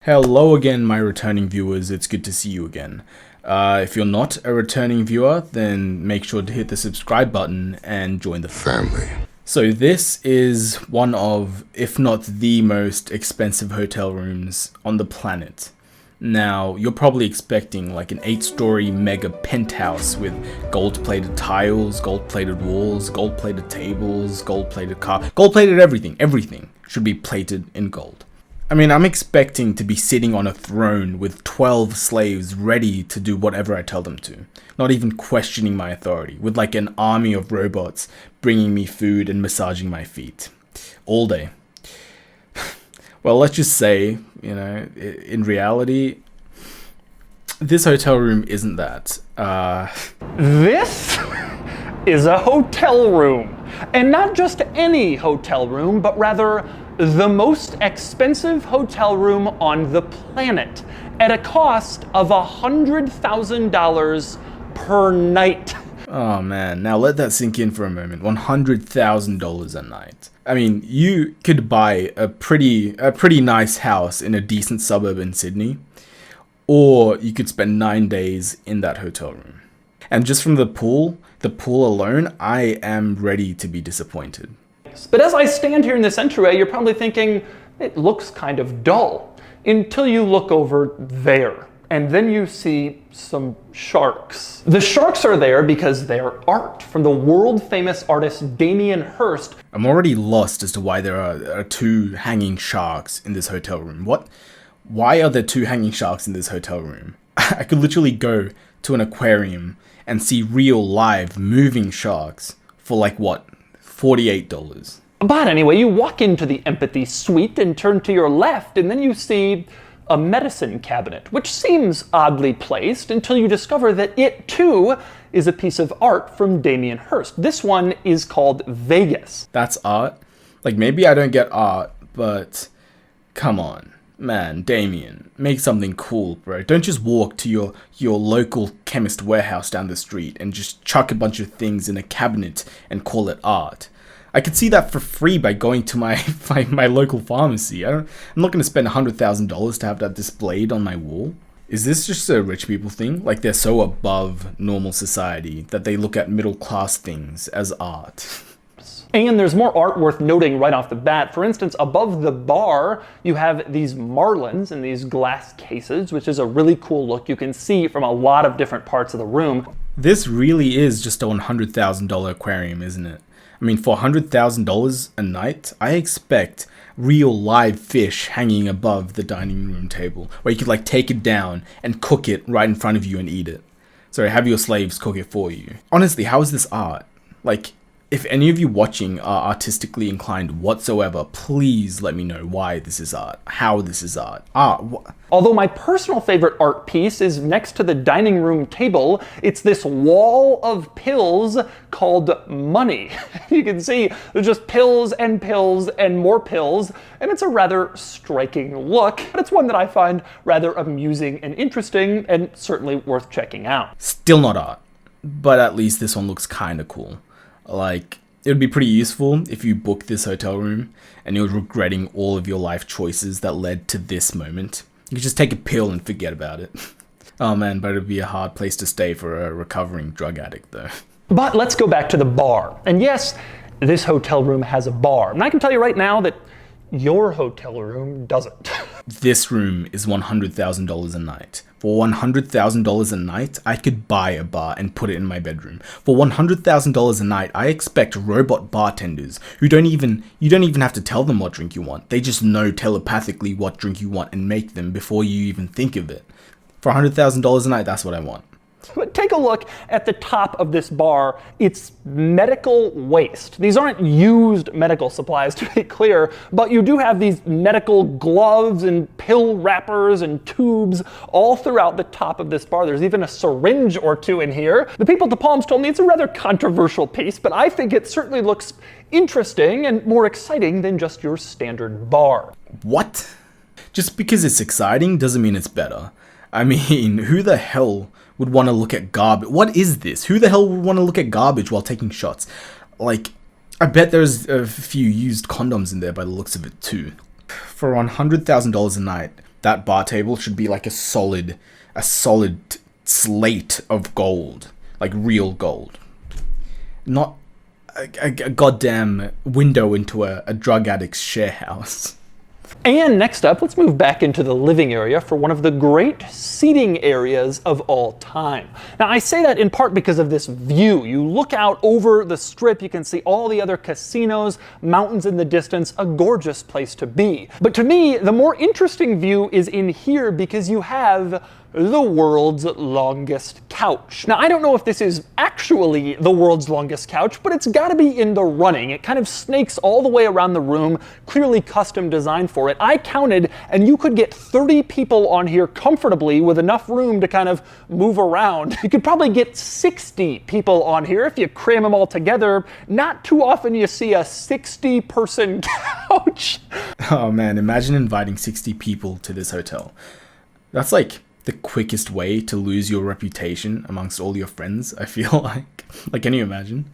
Hello again, my returning viewers. It's good to see you again. If you're not a returning viewer, then make sure to hit the subscribe button and join the family. So this is one of, if not the most expensive hotel rooms on the planet. Now, you're probably expecting like an 8-story mega penthouse with gold-plated tiles, gold-plated walls, gold-plated tables, gold-plated gold-plated everything. Everything should be plated in gold. I mean, I'm expecting to be sitting on a throne with 12 slaves ready to do whatever I tell them to, not even questioning my authority, with like an army of robots bringing me food and massaging my feet all day. Well, let's just say, in reality, this hotel room isn't that. This is a hotel room. And not just any hotel room, but rather the most expensive hotel room on the planet at a cost of $100,000 per night. Oh man, now let that sink in for a moment. $100,000 a night. I mean, you could buy a pretty nice house in a decent suburb in Sydney, or you could spend 9 days in that hotel room. And just from the pool alone, I am ready to be disappointed. But as I stand here in this entryway, you're probably thinking, it looks kind of dull, until you look over there. And then you see some sharks. The sharks are there because they're art from the world-famous artist Damien Hirst. I'm already lost as to why there are two hanging sharks in this hotel room. Why are there two hanging sharks in this hotel room? I could literally go to an aquarium and see real live moving sharks for like what? $48. But anyway, you walk into the empathy suite and turn to your left, and then you see a medicine cabinet, which seems oddly placed until you discover that it too is a piece of art from Damien Hirst. This one is called Vegas. That's art? Like, maybe I don't get art, but come on. Man, Damien, make something cool, bro. Don't just walk to your local chemist warehouse down the street and just chuck a bunch of things in a cabinet and call it art. I could see that for free by going to my local pharmacy. I'm not going to spend $100,000 to have that displayed on my wall. Is this just a rich people thing? Like they're so above normal society that they look at middle class things as art? And there's more art worth noting right off the bat. For instance, above the bar, you have these marlins in these glass cases, which is a really cool look you can see from a lot of different parts of the room. This really is just a $100,000 aquarium, isn't it? I mean, for $100,000 a night, I expect real live fish hanging above the dining room table, where you could like take it down and cook it right in front of you and eat it. Sorry, have your slaves cook it for you. Honestly, how is this art? Like, if any of you watching are artistically inclined whatsoever, please let me know why this is art, how this is art. Although my personal favorite art piece is next to the dining room table. It's this wall of pills called money. You can see there's just pills and more pills, and it's a rather striking look, but it's one that I find rather amusing and interesting, and certainly worth checking out. Still not art, but at least this one looks kinda cool. Like, it would be pretty useful if you booked this hotel room and you're regretting all of your life choices that led to this moment. You could just take a pill and forget about it. Oh man, but it'd be a hard place to stay for a recovering drug addict though. But let's go back to the bar. And yes, this hotel room has a bar. And I can tell you right now that your hotel room doesn't. This room is $100,000 a night. For $100,000 a night, I could buy a bar and put it in my bedroom. For $100,000 a night, I expect robot bartenders who you don't even have to tell them what drink you want. They just know telepathically what drink you want and make them before you even think of it. For $100,000 a night, that's what I want. But take a look at the top of this bar. It's medical waste. These aren't used medical supplies, to be clear, but you do have these medical gloves and pill wrappers and tubes all throughout the top of this bar. There's even a syringe or two in here. The people at the Palms told me it's a rather controversial piece, but I think it certainly looks interesting and more exciting than just your standard bar. What? Just because it's exciting doesn't mean it's better. I mean, who the hell would want to look at garbage? What is this? Who the hell would want to look at garbage while taking shots? Like, I bet there's a few used condoms in there by the looks of it too. For $100,000 a night, that bar table should be like a solid slate of gold, like real gold, not a goddamn window into a drug addict's share house. And next up, let's move back into the living area for one of the great seating areas of all time. Now, I say that in part because of this view. You look out over the strip, you can see all the other casinos, mountains in the distance, a gorgeous place to be. But to me, the more interesting view is in here because you have the world's longest couch. Now, I don't know if this is actually the world's longest couch, but it's gotta be in the running. It kind of snakes all the way around the room, clearly custom designed for it. I counted, and you could get 30 people on here comfortably with enough room to kind of move around. You could probably get 60 people on here if you cram them all together. Not too often you see a 60-person couch. Oh man, imagine inviting 60 people to this hotel. That's like the quickest way to lose your reputation amongst all your friends, I feel like. Like, can you imagine?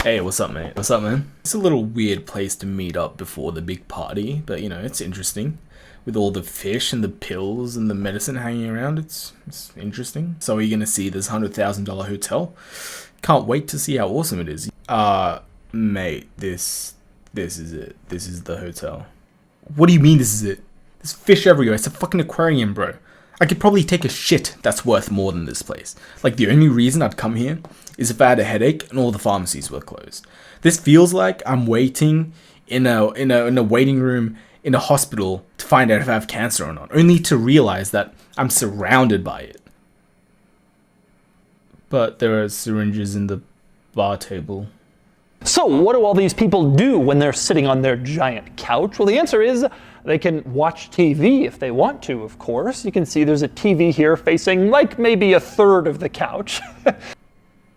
Hey, what's up, mate? What's up, man? It's a little weird place to meet up before the big party, but you know, it's interesting. With all the fish and the pills and the medicine hanging around, it's interesting. So are you gonna see this $100,000 hotel? Can't wait to see how awesome it is. Mate, this is it. This is the hotel. What do you mean this is it? There's fish everywhere. It's a fucking aquarium, bro. I could probably take a shit that's worth more than this place. Like, the only reason I'd come here is if I had a headache and all the pharmacies were closed. This feels like I'm waiting in a waiting room in a hospital to find out if I have cancer or not, only to realize that I'm surrounded by it. But there are syringes in the bar table. So what do all these people do when they're sitting on their giant couch? Well, the answer is they can watch TV if they want to, of course. You can see there's a TV here facing like maybe a third of the couch.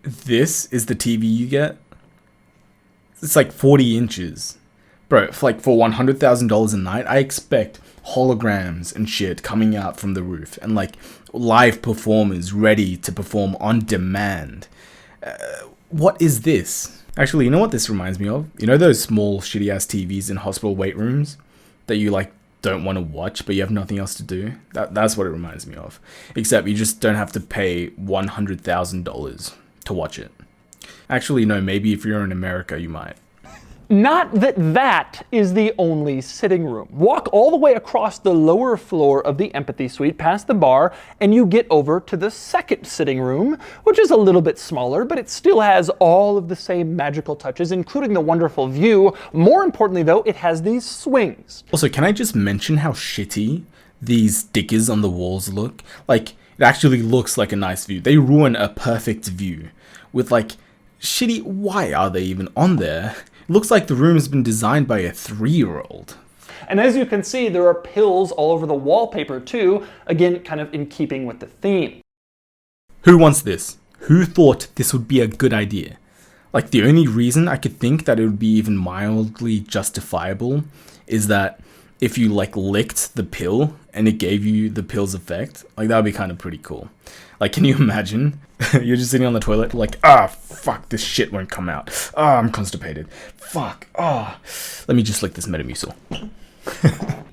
This is the TV you get? It's like 40 inches. Bro, for $100,000 a night, I expect holograms and shit coming out from the roof and like live performers ready to perform on demand. What is this? Actually, you know what this reminds me of? You know those small shitty ass TVs in hospital wait rooms that you like don't want to watch but you have nothing else to do? That's what it reminds me of. Except you just don't have to pay $100,000 to watch it. Actually, no, maybe if you're in America you might. Not that is the only sitting room. Walk all the way across the lower floor of the empathy suite past the bar and you get over to the second sitting room, which is a little bit smaller, but it still has all of the same magical touches, including the wonderful view. More importantly though, it has these swings. Also, can I just mention how shitty these stickers on the walls look? Like, it actually looks like a nice view. They ruin a perfect view with like shitty, why are they even on there? Looks like the room has been designed by a 3-year-old. And as you can see, there are pills all over the wallpaper too, again, kind of in keeping with the theme. Who wants this? Who thought this would be a good idea? Like, the only reason I could think that it would be even mildly justifiable is that if you like licked the pill and it gave you the pill's effect, like that would be kind of pretty cool. Like, can you imagine? You're just sitting on the toilet like, fuck, this shit won't come out. I'm constipated. Fuck, let me just lick this Metamucil.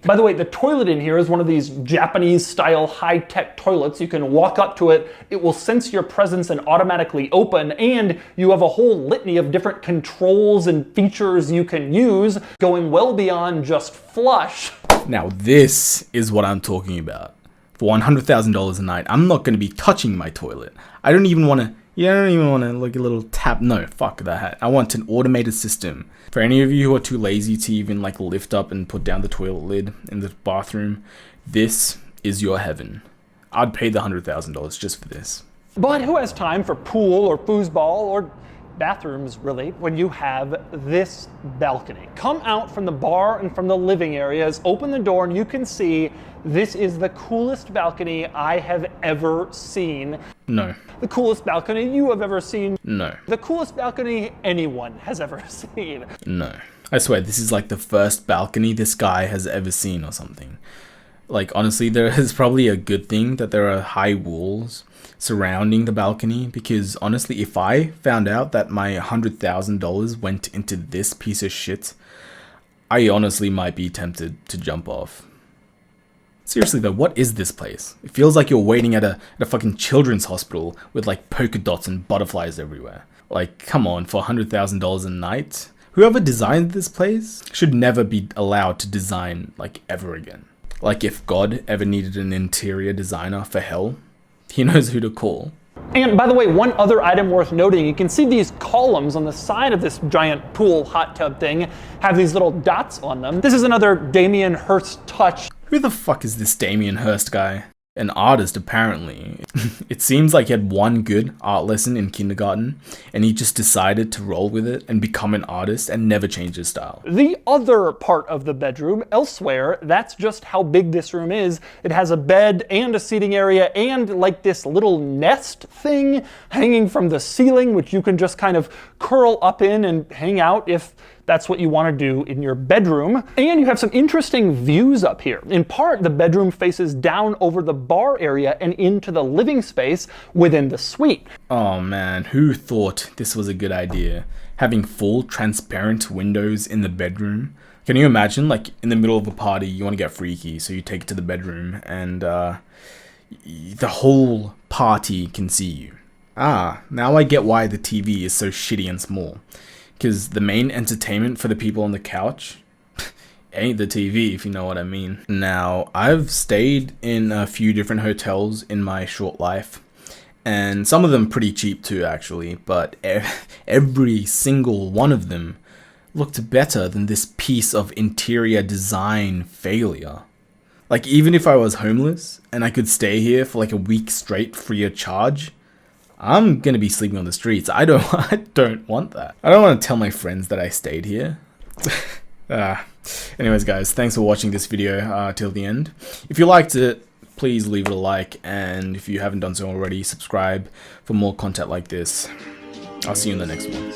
By the way, the toilet in here is one of these Japanese-style high-tech toilets. You can walk up to it, it will sense your presence and automatically open, and you have a whole litany of different controls and features you can use, going well beyond just flush. Now, this is what I'm talking about. For $100,000 a night, I'm not going to be touching my toilet. I don't even want to, like a little tap. No, fuck that. I want an automated system. For any of you who are too lazy to even like lift up and put down the toilet lid in the bathroom, this is your heaven. I'd pay the $100,000 just for this. But who has time for pool or foosball or bathrooms, really, when you have this balcony? Come out from the bar and from the living areas, open the door, and you can see this is the coolest balcony I have ever seen. No. The coolest balcony you have ever seen. No. The coolest balcony anyone has ever seen. No. I swear, this is like the first balcony this guy has ever seen or something. Like, honestly, there is probably a good thing that there are high walls surrounding the balcony, because honestly, if I found out that my $100,000 went into this piece of shit, I honestly might be tempted to jump off. Seriously though, what is this place? It feels like you're waiting at a fucking children's hospital with like polka dots and butterflies everywhere. Like, come on, for $100,000 a night? Whoever designed this place should never be allowed to design, like, ever again. Like, if God ever needed an interior designer for hell, he knows who to call. And by the way, one other item worth noting, you can see these columns on the side of this giant pool hot tub thing have these little dots on them. This is another Damien Hirst touch. Who the fuck is this Damien Hirst guy? An artist, apparently. It seems like he had one good art lesson in kindergarten, and he just decided to roll with it and become an artist and never change his style. The other part of the bedroom, elsewhere, that's just how big this room is. It has a bed and a seating area and like this little nest thing hanging from the ceiling, which you can just kind of curl up in and hang out if that's what you want to do in your bedroom. And you have some interesting views up here. In part, the bedroom faces down over the bar area and into the living space within the suite. Oh man, who thought this was a good idea? Having full transparent windows in the bedroom? Can you imagine, like, in the middle of a party, you want to get freaky, so you take it to the bedroom and the whole party can see you. Ah, now I get why the TV is so shitty and small. Because the main entertainment for the people on the couch ain't the TV, if you know what I mean. Now, I've stayed in a few different hotels in my short life, and some of them pretty cheap too, actually, but every single one of them looked better than this piece of interior design failure. Like, even if I was homeless and I could stay here for like a week straight free of charge, I'm gonna be sleeping on the streets. I don't want that. I don't want to tell my friends that I stayed here. Anyways, guys, thanks for watching this video till the end. If you liked it, please leave it a like, and if you haven't done so already, subscribe for more content like this. I'll see you in the next one.